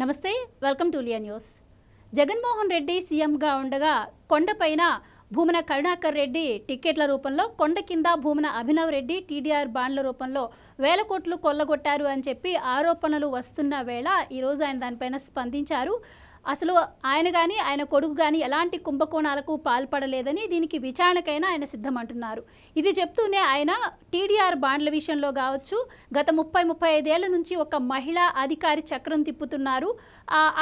నమస్తే welcome to లియా news. Jaganmohan Reddy సీఎంగా ఉండగా కొండపైన భూమన కరుణాకర్ రెడ్డి టికెట్ల రూపంలో, కొండ కింద భూమన అభినవ్ రెడ్డి టీడీఆర్ బాండ్ల రూపంలో వేల కోట్లు కొల్లగొట్టారు అని చెప్పి ఆరోపణలు వస్తున్న వేళ ఈరోజు ఆయన దానిపైన స్పందించారు. అసలు ఆయన కానీ ఆయన కొడుకు కానీ ఎలాంటి కుంభకోణాలకు పాల్పడలేదని, దీనికి విచారణకైనా ఆయన సిద్ధమంటున్నారు. ఇది చెప్తూనే ఆయన టీడీఆర్ బాండ్ల విషయంలో కావచ్చు, గత 30-35 ఏళ్ల నుంచి ఒక మహిళా అధికారి చక్రం తిప్పుతున్నారు,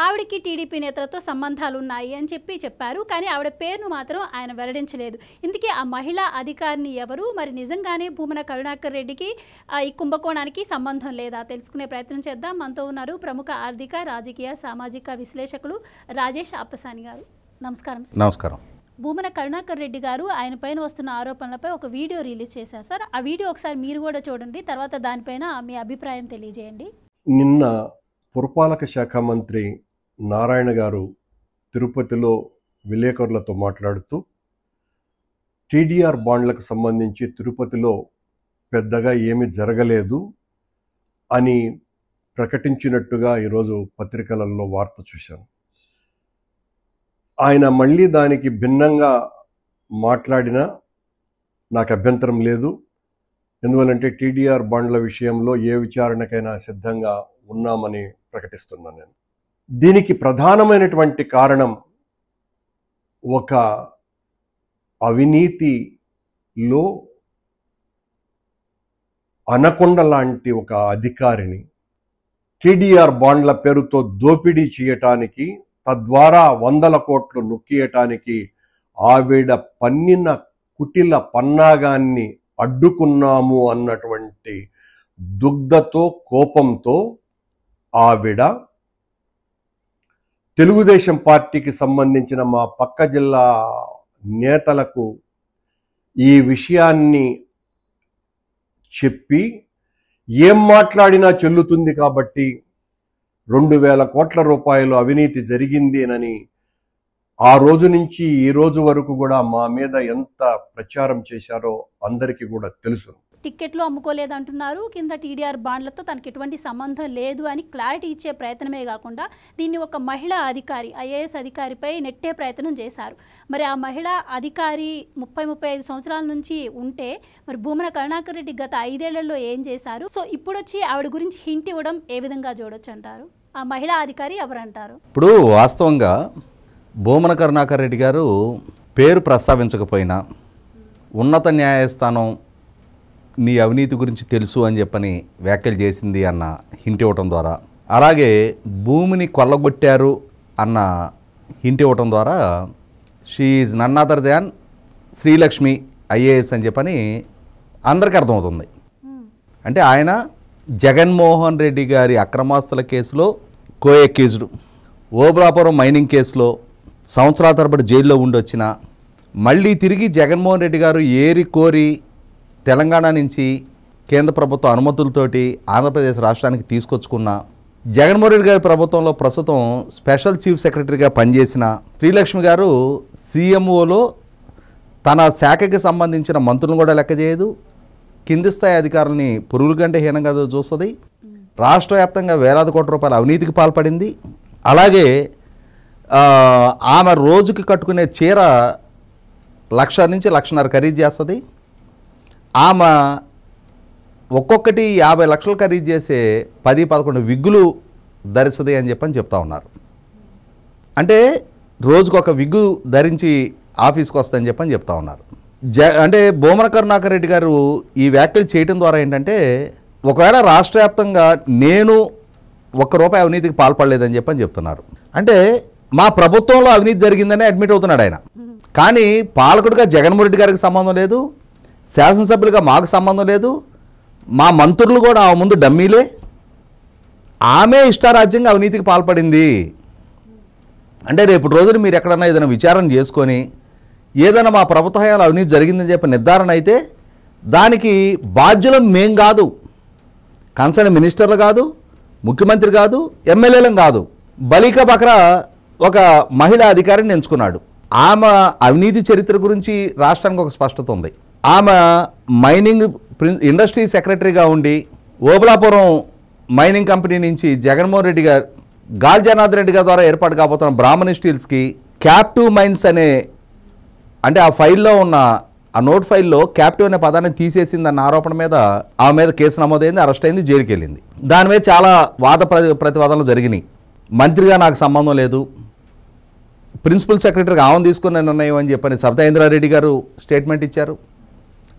ఆవిడకి టీడీపీ నేతలతో సంబంధాలు ఉన్నాయి అని చెప్పారు. కానీ ఆవిడ పేరును మాత్రం ఆయన వెల్లడించలేదు. ఇందుకే ఆ మహిళా అధికారిని ఎవరు, మరి నిజంగానే భూమన కరుణాకర్ రెడ్డికి ఈ కుంభకోణానికి సంబంధం లేదా తెలుసుకునే ప్రయత్నం చేద్దాం. మనతో ఉన్నారు ప్రముఖ ఆర్థిక, రాజకీయ, సామాజిక విశ్లేషకులు రాజేష్ అప్పసాని గారు. నమస్కారం. నమస్కారం. భూమన కరుణాకర్ రెడ్డి గారు ఆయన పైన వస్తున్న ఆరోపణలపై ఒక వీడియో రిలీజ్ చేశారు సార్. ఆ వీడియో ఒకసారి మీరు కూడా చూడండి, తర్వాత దానిపైన మీ అభిప్రాయం తెలియజేయండి. నిన్న పురపాలక శాఖ మంత్రి నారాయణ గారు తిరుపతిలో విలేకరులతో మాట్లాడుతూ టీడీఆర్ బాండ్లకు సంబంధించి తిరుపతిలో పెద్దగా ఏమీ జరగలేదు అని ప్రకటించినట్టుగా ఈరోజు పత్రికలలో వార్త చూశాను. ఆయన మళ్ళీ దానికి భిన్నంగా మాట్లాడినా నాకు అభ్యంతరం లేదు. ఎందువల్లంటే టీడీఆర్ బాండ్ల విషయంలో ఏ విచారణకైనా సిద్ధంగా ఉన్నామని ప్రకటిస్తున్నాను నేను. దీనికి ప్రధానమైనటువంటి కారణం ఒక అవినీతిలో అనకొండ లాంటి ఒక అధికారిని టీడీఆర్ బాండ్ల పేరుతో దోపిడీ చేయటానికి, తద్వారా 100 కోట్లు నొక్కియటానికి ఆవిడ పన్నిన కుటిల పన్నాగాన్ని అడ్డుకున్నాము అన్నటువంటి దుగ్ధతో, కోపంతో ఆవిడ తెలుగుదేశం పార్టీకి సంబంధించిన మా పక్క జిల్లా నేతలకు ఈ విషయాన్ని చెప్పి ఏం మాట్లాడినా చెల్లుతుంది కాబట్టి 2,000 కోట్ల రూపాయలు అవినీతి జరిగిందేనని ఆ రోజు నుంచి ఈ రోజు వరకు కూడా మా మీద ఎంత ప్రచారం చేశారో అందరికీ కూడా తెలుసు. టిక్కెట్లు అమ్ముకోలేదంటున్నారు, కింద టీడీఆర్ బాండ్లతో తనకి ఎటువంటి సంబంధం లేదు అని క్లారిటీ ఇచ్చే ప్రయత్నమే కాకుండా దీన్ని ఒక మహిళా అధికారి, ఐఏఎస్ అధికారిపై నెట్టే ప్రయత్నం చేశారు. మరి ఆ మహిళా అధికారి 30-35 సంవత్సరాల నుంచి ఉంటే మరి భూమన కరుణాకర్ రెడ్డి గత 5 ఏళ్లలో ఏం చేశారు? సో ఇప్పుడు వచ్చి ఆవిడ గురించి హింట్ ఇవ్వడం ఏ విధంగా చూడొచ్చు అంటారు? ఆ మహిళా అధికారి ఎవరంటారు? ఇప్పుడు వాస్తవంగా భూమన కరుణాకర్ రెడ్డి గారు పేరు ప్రస్తావించకపోయినా ఉన్నత న్యాయస్థానం నీ అవినీతి గురించి తెలుసు అని చెప్పని వ్యాఖ్యలు చేసింది అన్న హింట్ ఇవ్వటం ద్వారా, అలాగే భూమిని కొల్లగొట్టారు అన్న హింట్ ఇవ్వటం ద్వారా she is none other than Srilakshmi IAS అని చెప్పని అందరికీ అర్థమవుతుంది. అంటే ఆయన జగన్మోహన్ రెడ్డి గారి అక్రమాస్తుల కేసులో కో-అక్యూజ్డ్, ఓబులాపురం మైనింగ్ కేసులో సంవత్సరాల తరబడి జైల్లో ఉండొచ్చిన, మళ్ళీ తిరిగి జగన్మోహన్ రెడ్డి గారు ఏరి కోరి తెలంగాణ నుంచి కేంద్ర ప్రభుత్వ అనుమతులతోటి ఆంధ్రప్రదేశ్ రాష్ట్రానికి తీసుకొచ్చుకున్న, జగన్మోహన్ రెడ్డి గారి ప్రభుత్వంలో ప్రస్తుతం స్పెషల్ చీఫ్ సెక్రటరీగా పనిచేసిన శ్రీలక్ష్మి గారు సీఎంఓలో తన శాఖకి సంబంధించిన మంత్రులను కూడా లెక్క చేయదు, కింది స్థాయి అధికారులని పురుగుల కంటే హీనంగా చూస్తుంది, రాష్ట్ర వ్యాప్తంగా వేలాది కోట్ల రూపాయల అవినీతికి పాల్పడింది. అలాగే ఆమె రోజుకి కట్టుకునే చీర 1,00,000 నుంచి 1,50,000 ఖరీదు చేస్తుంది. ఆమె ఒక్కొక్కటి 50 లక్షలు ఖరీదు చేసే 10-11 విగ్గులు ధరిస్తుంది అని చెప్పని చెప్తా ఉన్నారు. అంటే రోజుకు ఒక విగ్గు ధరించి ఆఫీస్కి వస్తుందని చెప్పని చెప్తా ఉన్నారు. అంటే భూమన కరుణాకర్ రెడ్డి గారు ఈ వ్యాఖ్యలు చేయడం ద్వారా ఏంటంటే, ఒకవేళ రాష్ట్ర వ్యాప్తంగా నేను ₹1 అవినీతికి పాల్పడలేదని చెప్పని చెప్తున్నారు. అంటే మా ప్రభుత్వంలో అవినీతి జరిగిందని అడ్మిట్ అవుతున్నాడు ఆయన. కానీ పాలకుడిగా జగన్మోహన్ రెడ్డి గారికి సంబంధం లేదు, శాసనసభ్యులుగా మాకు సంబంధం లేదు, మా మంత్రులు కూడా ఆ ముందు డమ్మీలే, ఆమె ఇష్టారాజ్యంగా అవినీతికి పాల్పడింది. అంటే రేపు రోజున మీరు ఎక్కడన్నా ఏదైనా విచారణ చేసుకొని ఏదైనా మా ప్రభుత్వ హయాంలో అవినీతి జరిగిందని చెప్పి నిర్ధారణ అయితే దానికి బాధ్యులం మేం కాదు, కన్సర్న్ మినిస్టర్లు కాదు, ముఖ్యమంత్రి కాదు, ఎమ్మెల్యేలం కాదు. బలికా బక్రా ఒక మహిళా అధికారిని ఎంచుకున్నాడు. ఆమె అవినీతి చరిత్ర గురించి రాష్ట్రానికి ఒక స్పష్టత ఉంది. ఆమె మైనింగ్ ఇండస్ట్రీ సెక్రటరీగా ఉండి ఓబులాపురం మైనింగ్ కంపెనీ నుంచి జగన్మోహన్ రెడ్డి గారు గాలి జనార్దన్ రెడ్డి గారి ద్వారా ఏర్పాటు కాబోతున్న బ్రాహ్మణి స్టీల్స్కి క్యాప్టివ్ మైన్స్ అనే, అంటే ఆ ఫైల్లో ఉన్న ఆ నోట్ ఫైల్లో క్యాప్టివ్ అనే పదాన్ని తీసేసిందన్న ఆరోపణ మీద ఆమె మీద కేసు నమోదైంది, అరెస్ట్ అయింది, జైలుకి వెళ్ళింది. దాని మీద చాలా ప్రతివాదనలు జరిగినాయి. మంత్రిగా నాకు సంబంధం లేదు, ప్రిన్సిపల్ సెక్రటరీగా ఆమెను తీసుకున్న నిర్ణయం అని చెప్పని సబితా ఇంద్రారెడ్డి గారు స్టేట్మెంట్ ఇచ్చారు.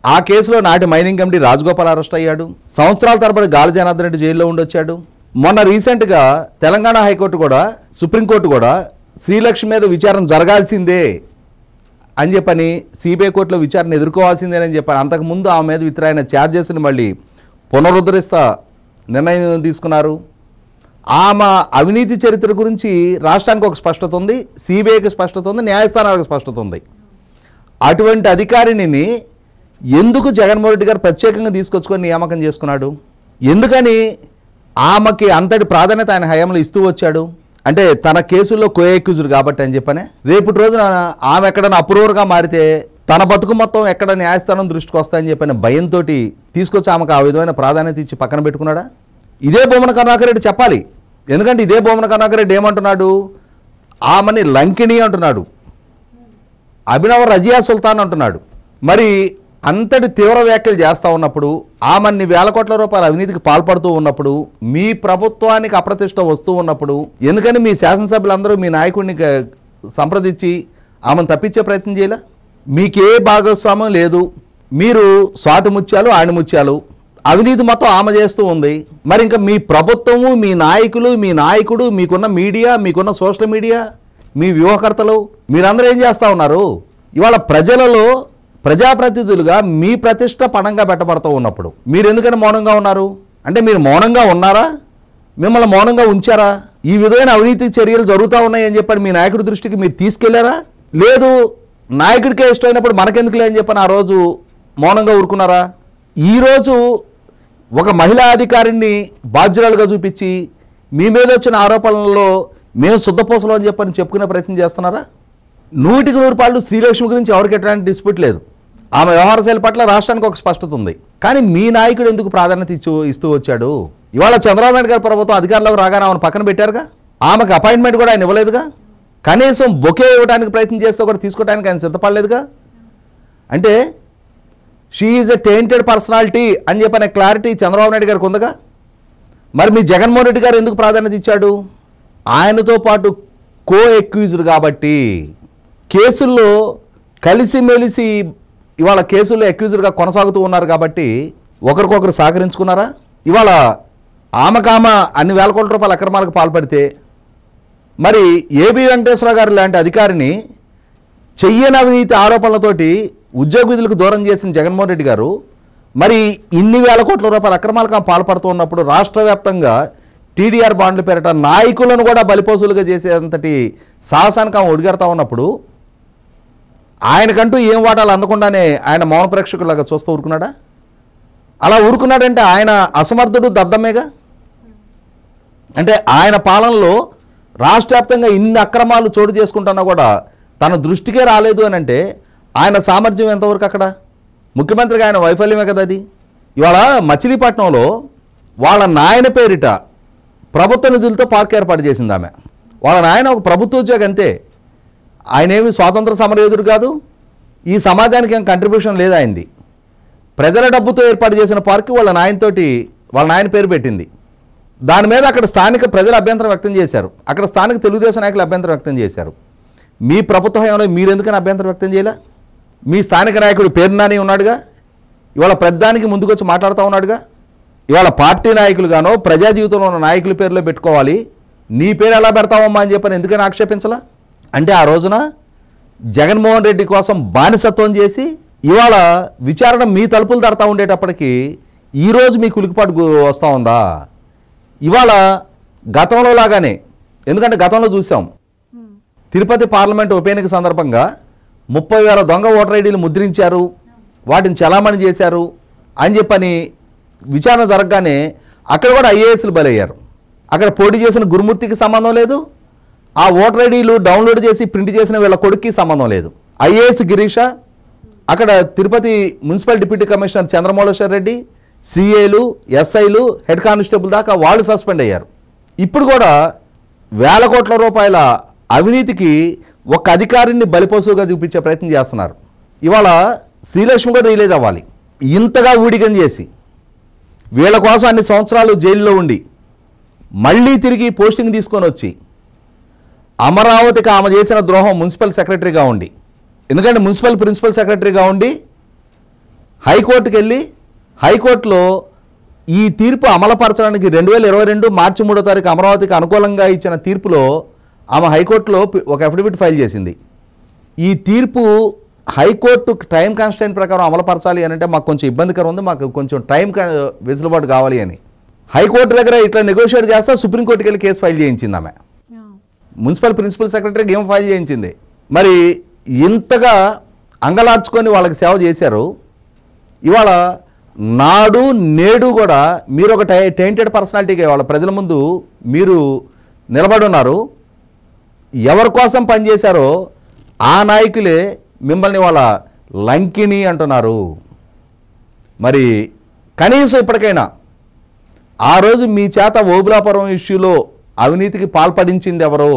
ఆ కేసులో నాటి మైనింగ్ కమిటీ రాజగోపాల్ అరెస్ట్ అయ్యాడు. సంవత్సరాల తరబడి గాలి జనార్దన్ రెడ్డి జైల్లో ఉండొచ్చాడు. మొన్న రీసెంట్గా తెలంగాణ హైకోర్టు కూడా, సుప్రీంకోర్టు కూడా శ్రీలక్ష్మి మీద విచారణ జరగాల్సిందే అని చెప్పని, సిబిఐ కోర్టులో విచారణ ఎదుర్కోవాల్సిందేనని చెప్పని, అంతకుముందు ఆమె మీద విత్రాయిన ఛార్జెస్ని మళ్ళీ పునరుద్ధరిస్తా నిర్ణయం తీసుకున్నారు. ఆమె అవినీతి చరిత్ర గురించి రాష్ట్రానికి ఒక స్పష్టత ఉంది, సిబిఐకి స్పష్టత ఉంది, న్యాయస్థానాలకు స్పష్టత ఉంది. అటువంటి అధికారిని ఎందుకు జగన్మోహన్ రెడ్డి గారు ప్రత్యేకంగా తీసుకొచ్చుకొని నియామకం చేసుకున్నాడు? ఎందుకని ఆమెకి అంతటి ప్రాధాన్యత ఆయన హయాంలో ఇస్తూ వచ్చాడు? అంటే తన కేసుల్లో కో-అక్యూజ్డ్ కాబట్టి అని చెప్పనే. రేపటి రోజున ఆమె ఎక్కడైనా అప్రూవర్గా మారితే తన బతుకు మొత్తం ఎక్కడ న్యాయస్థానం దృష్టికి వస్తాయని చెప్పిన భయంతో తీసుకొచ్చి ఆమెకు ఆ విధమైన ప్రాధాన్యత ఇచ్చి పక్కన పెట్టుకున్నాడా? ఇదే భూమన కరుణాకర్ రెడ్డి చెప్పాలి. ఎందుకంటే ఇదే భూమన కరుణాకర్ రెడ్డి ఏమంటున్నాడు? ఆమెని లంకిణి అంటున్నాడు, అభినవ రజియా సుల్తాన్ అంటున్నాడు. మరి అంతటి తీవ్ర వ్యాఖ్యలు చేస్తూ ఉన్నప్పుడు, ఆమెన్ని వేల కోట్ల రూపాయల అవినీతికి పాల్పడుతూ ఉన్నప్పుడు, మీ ప్రభుత్వానికి అప్రతిష్ట వస్తూ ఉన్నప్పుడు, ఎందుకని మీ శాసనసభ్యులందరూ మీ నాయకుడిని సంప్రదించి ఆమెను తప్పించే ప్రయత్నం చేయలే? మీకే భాగస్వామ్యం లేదు, మీరు స్వాతి ముత్యాలు ఆయన ముత్యాలు, అవినీతి మొత్తం ఆమె చేస్తూ ఉంది. మరి ఇంకా మీ ప్రభుత్వము, మీ నాయకులు, మీ నాయకుడు, మీకున్న మీడియా, మీకున్న సోషల్ మీడియా, మీ వ్యూహకర్తలు, మీరందరూ ఏం చేస్తూ ఉన్నారు? ఇవాళ ప్రజలలో ప్రజాప్రతినిధులుగా మీ ప్రతిష్ట పణంగా పెట్టబడుతూ ఉన్నప్పుడు మీరు ఎందుకని మౌనంగా ఉన్నారు? అంటే మీరు మౌనంగా ఉన్నారా? మిమ్మల్ని మౌనంగా ఉంచారా? ఈ విధమైన అవినీతి చర్యలు జరుగుతూ ఉన్నాయని చెప్పని మీ నాయకుడి దృష్టికి మీరు తీసుకెళ్లారా? లేదు, నాయకుడికే ఇష్టమైనప్పుడు మనకెందుకులే అని చెప్పని ఆ రోజు మౌనంగా ఊరుకున్నారా? ఈరోజు ఒక మహిళా అధికారిని బాధ్యురాలుగా చూపించి మీ మీద వచ్చిన ఆరోపణలలో మేము శుద్ధపూసలు అని చెప్పని చెప్పుకునే ప్రయత్నం చేస్తున్నారా? 100% శ్రీలక్ష్మి గురించి ఎవరికి ఎట్లాంటి డిస్ప్యూట్ లేదు. ఆమె వ్యవహార శైలి పట్ల రాష్ట్రానికి ఒక స్పష్టత ఉంది. కానీ మీ నాయకుడు ఎందుకు ప్రాధాన్యత ఇస్తూ వచ్చాడు? ఇవాళ చంద్రబాబు నాయుడు గారి ప్రభుత్వం అధికారంలోకి రాగానే ఆమెను పక్కన పెట్టారుగా, ఆమెకు అపాయింట్మెంట్ కూడా ఆయన ఇవ్వలేదుగా, కనీసం బొకే ఇవ్వడానికి ప్రయత్నం చేస్తే కూడా తీసుకోవడానికి ఆయన సిద్ధపడలేదుగా. అంటే she is a tainted personality అని చెప్పిన క్లారిటీ చంద్రబాబు నాయుడు గారికి ఉందిగా. మరి మీ జగన్మోహన్ రెడ్డి గారు ఎందుకు ప్రాధాన్యత ఇచ్చాడు? ఆయనతో పాటు కో-అక్యూజ్డ్ కాబట్టి, కేసుల్లో కలిసిమెలిసి ఇవాళ కేసుల్లో అక్యూజ్డ్గా కొనసాగుతూ ఉన్నారు కాబట్టి ఒకరికొకరు సహకరించుకున్నారా? ఇవాళ ఆమెకామ అన్ని వేల కోట్ల రూపాయల అక్రమాలకు పాల్పడితే మరి ఏబి వెంకటేశ్వర గారు లాంటి అధికారిని చెయ్యని అవినీతి ఆరోపణలతోటి ఉద్యోగ విధులకు దూరం చేసిన జగన్మోహన్ రెడ్డి గారు మరి ఇన్ని వేల కోట్ల రూపాయల అక్రమాలకు పాల్పడుతూ ఉన్నప్పుడు రాష్ట్ర వ్యాప్తంగా టీడీఆర్ బాండ్లు పేరట నాయకులను కూడా బలిపోసులుగా చేసేంతటి సాహసానికి ఆమె ఒడిగడతా ఉన్నప్పుడు ఆయనకంటూ ఏం వాటాలు అందకుండానే ఆయన మౌన ప్రేక్షకులాగా చూస్తూ ఊరుకున్నాడా? అలా ఊరుకున్నాడంటే ఆయన అసమర్థుడు, దద్దమ్మేగా. అంటే ఆయన పాలనలో రాష్ట్ర వ్యాప్తంగా ఇన్ని అక్రమాలు చోటు చేసుకుంటున్నా కూడా తన దృష్టికే రాలేదు అని అంటే ఆయన సామర్థ్యం ఎంతవరకు? అక్కడ ముఖ్యమంత్రిగా ఆయన వైఫల్యమే కదా అది. ఇవాళ మచిలీపట్నంలో వాళ్ళ నాయన పేరిట ప్రభుత్వ నిధులతో పార్క్ ఏర్పాటు చేసింది ఆమె. వాళ్ళ నాయన ఒక ప్రభుత్వ ఉద్యోగి అంతే, ఆయన ఏమి స్వాతంత్ర సమరయోధుడు కాదు, ఈ సమాజానికి ఏం కంట్రిబ్యూషన్ లేదు ఆయనది. ప్రజల డబ్బుతో ఏర్పాటు చేసిన పార్కు వాళ్ళ నాయన పేరు పెట్టింది. దాని మీద అక్కడ స్థానిక ప్రజలు అభ్యంతరం వ్యక్తం చేశారు, అక్కడ స్థానిక తెలుగుదేశం నాయకులు అభ్యంతరం వ్యక్తం చేశారు. మీ ప్రభుత్వ హయాంలో మీరు ఎందుకని అభ్యంతరం వ్యక్తం చేయలే? మీ స్థానిక నాయకుడు పేరు నాని ఉన్నాడుగా, ఇవాళ ప్రధానికి ముందుకొచ్చి మాట్లాడుతూ ఉన్నాడుగా. ఇవాళ పార్టీ నాయకులుగానో ప్రజా జీవితంలో ఉన్న నాయకుల పేరులో పెట్టుకోవాలి, నీ పేరు ఎలా పెడతావమ్మా అని చెప్పని ఎందుకని ఆక్షేపించలా? అంటే ఆ రోజున జగన్మోహన్ రెడ్డి కోసం బానిసత్వం చేసి ఇవాళ విచారణ మీ తలుపులు తడతా ఉండేటప్పటికీ ఈరోజు మీ కులికిపాటు వస్తూ ఉందా? ఇవాళ గతంలో లాగానే, ఎందుకంటే గతంలో చూసాం తిరుపతి పార్లమెంట్ ఉప ఎన్నిక సందర్భంగా 30,000 దొంగ ఓటర్ ఐడీలు ముద్రించారు, వాటిని చలామణి చేశారు అని చెప్పని విచారణ జరగగానే అక్కడ కూడా ఐఏఎస్లు బలయ్యారు. అక్కడ పోటీ చేసిన గురుమూర్తికి సంబంధం లేదు, ఆ ఓటర్ ఐడీలు డౌన్లోడ్ చేసి ప్రింట్ చేసిన వీళ్ళ కొడుక్కి సంబంధం లేదు. ఐఏఎస్ గిరీష, అక్కడ Tirupati municipal deputy commissioner Chandramouleshwar Reddy, సిఏలు, ఎస్ఐలు, హెడ్ కానిస్టేబుల్ దాకా వాళ్ళు సస్పెండ్ అయ్యారు. ఇప్పుడు కూడా వేల కోట్ల రూపాయల అవినీతికి ఒక అధికారిని బలిపశువుగా చూపించే ప్రయత్నం చేస్తున్నారు. ఇవాళ శ్రీలక్ష్మి కూడా రిలీజ్ అవ్వాలి. ఇంతగా ఊడిగం చేసి వీళ్ళ కోసం అన్ని సంవత్సరాలు జైల్లో ఉండి మళ్ళీ తిరిగి పోస్టింగ్ తీసుకొని వచ్చి అమరావతికి ఆమె చేసిన ద్రోహం మున్సిపల్ సెక్రటరీగా ఉండి, ఎందుకంటే మున్సిపల్ ప్రిన్సిపల్ సెక్రటరీగా ఉండి హైకోర్టుకి వెళ్ళి హైకోర్టులో ఈ తీర్పు అమలుపరచడానికి 2022 మార్చి 3వ తారీఖు అమరావతికి అనుకూలంగా ఇచ్చిన తీర్పులో ఆమె హైకోర్టులో ఒక అఫిడవిట్ ఫైల్ చేసింది. ఈ తీర్పు హైకోర్టు టైం కాన్స్టెంట్ ప్రకారం అమలుపరచాలి అని అంటే మాకు కొంచెం ఇబ్బందికరం ఉంది, మాకు కొంచెం టైం వెసులుబాటు కావాలి అని హైకోర్టు దగ్గర ఇట్లా నెగోషియేట్ చేస్తా సుప్రీంకోర్టుకి వెళ్ళి కేసు ఫైల్ చేయించింది. ఆమె మున్సిపల్ ప్రిన్సిపల్ సెక్రటరీకి ఏం ఫైల్ చేయించింది. మరి ఇంతగా అంగలార్చుకొని వాళ్ళకి సేవ చేశారు. ఇవాళ నాడు నేడు కూడా మీరు ఒక టెయింటెడ్ పర్సనాలిటీగా వాళ్ళ ప్రజల ముందు మీరు నిలబడి ఉన్నారు. ఎవరి కోసం పనిచేశారో ఆ నాయకులే మిమ్మల్ని వాళ్ళ లంకిని అంటున్నారు. మరి కనీసం ఇప్పటికైనా ఆ రోజు మీ చేత ఓబులాపురం ఇష్యూలో అవినీతికి పాల్పడించింది ఎవరు,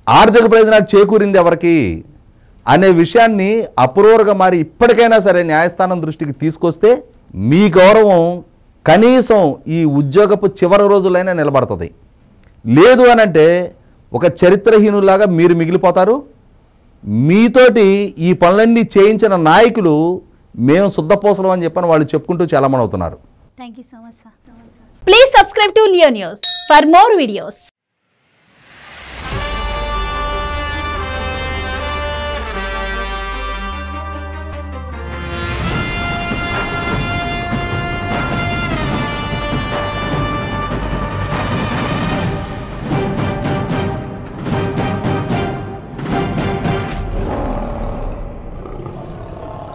ఆర్థిక ప్రయోజనాలు చేకూరింది ఎవరికి అనే విషయాన్ని అప్రూవర్గా మారి ఇప్పటికైనా సరే న్యాయస్థానం దృష్టికి తీసుకొస్తే మీ గౌరవం కనీసం ఈ ఉద్యోగపు చివరి రోజులైనా నిలబడుతుంది. లేదు అని అంటే ఒక చరిత్రహీనులాగా మీరు మిగిలిపోతారు. మీతోటి ఈ పనులన్నీ చేయించిన నాయకులు మేము శుద్ధపోసలం అని చెప్పని వాళ్ళు చెప్పుకుంటూ చాలామంది అవుతున్నారు. Thank you so much sir. Please subscribe to Leo news for more videos.